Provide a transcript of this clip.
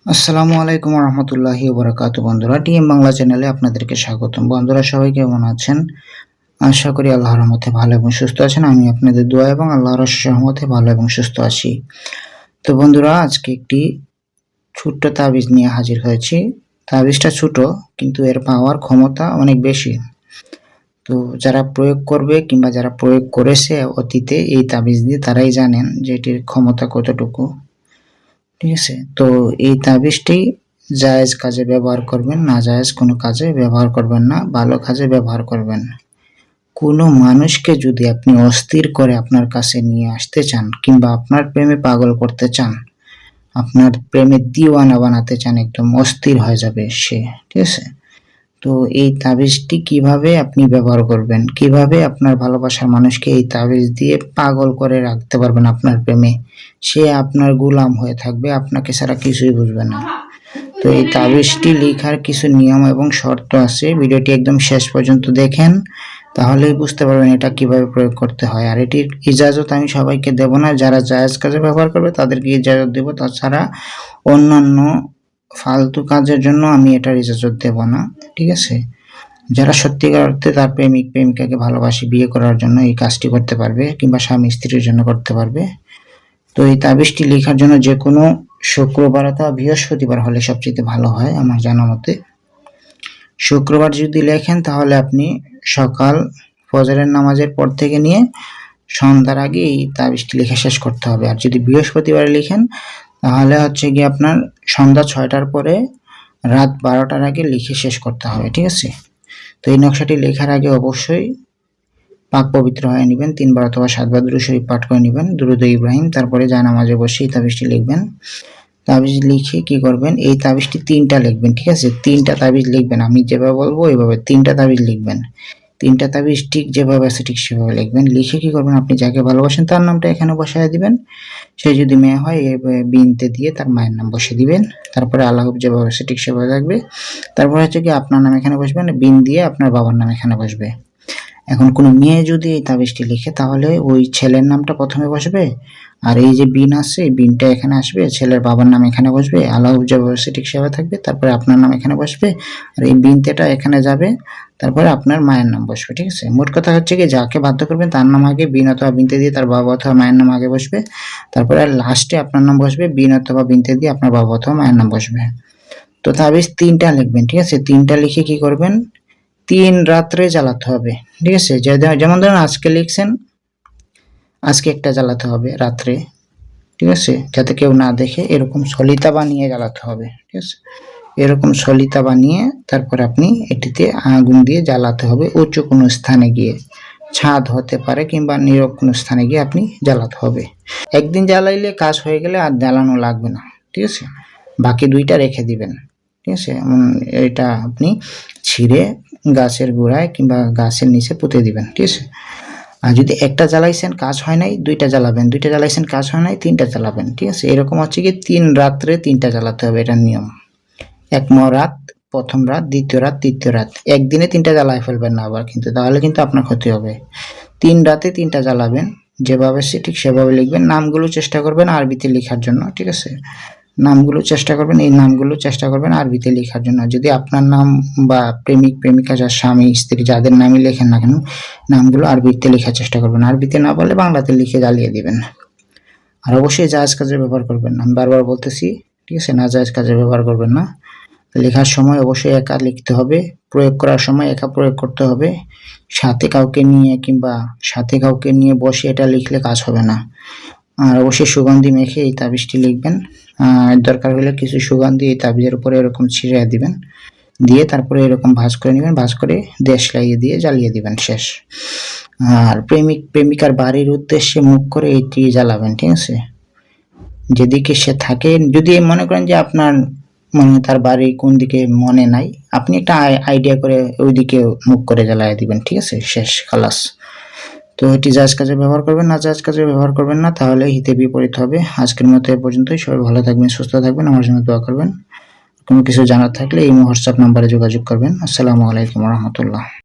আসসালামু আলাইকুম রহমতুল্লাহি ওবরাকাতু। বন্ধুরা, টিএম বাংলা চ্যানেলে আপনাদেরকে স্বাগতম। বন্ধুরা, সবাই কেমন আছেন? আশা করি আল্লাহর রহমতে ভালো এবং সুস্থ আছেন। আমি আপনাদের দোয়া এবং আল্লাহর রহমতে ভালো এবং সুস্থ আছি। তো বন্ধুরা, আজকে একটি ছোট্ট তাবিজ নিয়ে হাজির হয়েছি। তাবিজটা ছোট, কিন্তু এর পাওয়ার ক্ষমতা অনেক বেশি। তো যারা প্রয়োগ করবে কিংবা যারা প্রয়োগ করেছে অতীতে এই তাবিজ দিয়ে, তারাই জানেন যে এটির ক্ষমতা কতটুকু। ঠিক আছে, তো এই তাবিজটি জায়েজ কাজে ব্যবহার করবেন, না জায়েজ কোনো কাজে ব্যবহার করবেন না, ভালো কাজে ব্যবহার করবেন। কোনো মানুষকে যদি আপনি অস্থির করে আপনার কাছে নিয়ে আসতে চান কিংবা আপনার প্রেমে পাগল করতে চান, আপনার প্রেমে দিওয়ানা বানাতে চান, একদম অস্থির হয়ে যাবে সে। ঠিক আছে, তো এই তাবিজটি কিভাবে আপনি ব্যবহার করবেন, কিভাবে আপনার ভালোবাসার মানুষকে এই তাবিজ দিয়ে পাগল করে রাখতে পারবেন আপনার প্রেমে, সে আপনার গোলাম হয়ে থাকবে, আপনাকে ছাড়া কিছুই বুঝবে না। তো এই তাবিজটি লেখার কিছু নিয়ম এবং শর্ত আছে। ভিডিওটি একদম শেষ পর্যন্ত দেখেন, তাহলেই বুঝতে পারবেন এটা কিভাবে প্রয়োগ করতে হয়। আর এটির ইজাজত আমি সবাইকে দেব না, যারা জায়েজ কাজে ব্যবহার করবে তাদেরকে ইজাজত দেব, তাছাড়া অন্যান্য ফালতু কাজের জন্য আমি এটার ইজাজত দেব না। ঠিক আছে, যারা সত্যিকার অর্থে তার প্রেমিক প্রেমিকাকে ভালোবাসে, বিয়ে করার জন্য এই কাজটি করতে পারবে, কিংবা স্বামী স্ত্রীর জন্য করতে পারবে। তো এই তাবিজটি লেখার জন্য যে কোনো শুক্রবার অথবা বৃহস্পতিবার হলে সবচেয়ে ভালো হয় আমার জানা মতে। শুক্রবার যদি লেখেন তাহলে আপনি সকাল ফজরের নামাজের পর থেকে নিয়ে সন্ধ্যার আগে এই তাবিজটি লেখা শেষ করতে হবে। আর যদি বৃহস্পতিবারে লিখেন তাহলে হচ্ছে গিয়ে আপনার সন্ধ্যা 6টার পরে রাত 12টার আগে লিখে শেষ করতে হবে। ঠিক আছে, তো এই নকশাটি লেখার আগে অবশ্যই পাক পবিত্র হয়ে নেবেন, 3বার অথবা 7বার দুরূদ শরীফ পাঠ করে নেবেন, দুরূদ ইব্রাহিম, তারপরে জায়নামাজে বসে এই তাবিজটি লিখবেন। তাবিজ লিখে কি করবেন, এই তাবিজটি 3টা লিখবেন। ঠিক আছে, 3টা তাবিজ লিখবেন, আমি যেভাবে বলবো ওইভাবে 3টা তাবিজ লিখবেন। 3টা তাবিজ ঠিক যেভাবে আছে ঠিক সেভাবে লিখবেন। লিখে কি করবেন, আপনি যাকে ভালোবাসেন তার নামটা এখানে বসায় দিবেন। সে যদি মেয়ে হয় বিনতে দিয়ে তার মায়ের নাম বসিয়ে দিবেন। তারপরে আল্লাহ যেভাবে আছে ঠিক সেভাবে থাকবে। তারপরে হচ্ছে কি আপনার নাম এখানে বসবেন, বিন দিয়ে আপনার বাবার নাম এখানে বসবে। এখন কোনো মেয়ে যদি এই তাবিজটি লিখে তাহলে ওই ছেলের নামটা প্রথমে বসবে, আর এই যে বিন আছে এই বিনটা এখানে আসবে, ছেলের বাবার নাম এখানে বসবে, আল্লাহ যেভাবে ঠিক সেভাবে থাকবে, তারপরে আপনার নাম এখানে বসবে, আর এই বিনতেটা এখানে যাবে, তারপরে আপনার মায়ের নাম বসবে। ঠিক আছে, মোট কথা হচ্ছে কি যাকে বাধ্য করবেন তার নাম আগে, বিন অথবা বিনতে দিয়ে তার বাবা অথবা মায়ের নাম আগে বসবে, তারপরে লাস্টে আপনার নাম বসবে, বিন অথবা বিনতে দিয়ে আপনার বাবা অথবা মায়ের নাম বসবে। তো তাবিজ 3টা লিখবেন। ঠিক আছে, 3টা লিখে কি করবেন, 3 রাত্রে জ্বালাতে হবে। ঠিক আছে, যেমন ধরুন আজকে লিখছেন, আজকে একটা জ্বালাতে হবে রাত্রে। ঠিক আছে, যাতে কেউ না দেখে, এরকম সলিতা বানিয়ে জ্বালাতে হবে। ঠিক আছে, এরকম সলিতা বানিয়ে তারপর আপনি এটিতে আগুন দিয়ে জ্বালাতে হবে, উঁচু কোনো স্থানে গিয়ে, ছাদ হতে পারে কিংবা নীরব কোনো স্থানে গিয়ে আপনি জ্বালাতে হবে। একদিন জ্বালাইলে কাজ হয়ে গেলে আর জ্বালানো লাগবে না। ঠিক আছে, বাকি 2টা রেখে দিবেন। ঠিক আছে, এটা আপনি ছিঁড়ে গাছের গোড়ায় কিংবা গাছের নিচে পুঁতে দিবেন। ঠিক আছে, আর যদি একটা জ্বালাইছেন কাজ হয় নাই, 2টা জ্বালাবেন, 2টা জ্বালাইছেন কাজ হয় নাই, 3টা জ্বালাবেন। ঠিক আছে, এরকম হচ্ছে কি 3 রাত্রে 3টা জ্বালাতে হবে, এটার নিয়ম। রাত, প্রথম রাত, দ্বিতীয় রাত, তৃতীয় রাত, একদিনে 3টা জ্বালায় ফেলবেন না আবার, কিন্তু তাহলে কিন্তু আপনার ক্ষতি হবে। 3 রাতে 3টা জ্বালাবেন, যেভাবে সে ঠিক সেভাবে লিখবেন। নামগুলো চেষ্টা করবেন আরবিতে লেখার জন্য। ঠিক আছে, নামগুলো চেষ্টা করবেন, এই নামগুলো চেষ্টা করবেন আরবিতে লেখার জন্য। যদি আপনার নাম বা প্রেমিক প্রেমিকা, যার স্বামী স্ত্রী যাদের নামই লেখেন না কেন, নামগুলো আরবিতে লেখার চেষ্টা করবেন। আরবিতে না বলে বাংলাতে লিখে জ্বালিয়ে দিবেন। আর অবশ্যই জায়েজ কাজে ব্যবহার করবেন না, আমি বারবার বলতেছি। ঠিক আছে, না জায়েজ কাজে ব্যবহার করবেন না। লেখার সময় অবশ্যই একা লিখতে হবে, প্রয়োগ করার সময় একা প্রয়োগ করতে হবে। সাথে কাউকে নিয়ে বসে এটা লিখলে কাজ হবে না। আর অবশ্যই সুগন্ধি মেখে এই তাবিজটি লিখবেন। দরকার হলে কিছু সুগন্ধি এই তাবিজের উপরে এরকম ছিটিয়ে দিবেন, দিয়ে তারপরে এরকম ভাঁজ করে নেবেন, ভাঁজ করে দেশলাই দিয়ে জ্বালিয়ে দিবেন, শেষ। আর প্রেমিক প্রেমিকার বাড়ির উদ্দেশ্যে মুখ করে এটি জ্বালাবেন। ঠিক আছে, যেদিকে সে থাকে, যদি মনে করেন যে আপনার তার বাড়ি কোন দিকে মনে নাই, আপনি একটা আইডিয়া করে ওইদিকে মুখ করে জ্বালিয়ে দিবেন। ঠিক আছে, শেষ, খালাস। তো এটি জায়েজ কাজে ব্যবহার করবেন, না জায়েজ কাজে ব্যবহার করবেন না, তাহলে হিতে বিপরীত হবে। আজকের মতো এ পর্যন্তই। সবাই ভালো থাকবেন, সুস্থ থাকবেন, আমার জন্য দোয়া করবেন। কোনো কিছু জানার থাকলে এই হোয়াটসঅ্যাপ নাম্বারে যোগাযোগ করবেন। আসসালামু আলাইকুম রহমতুল্লাহ।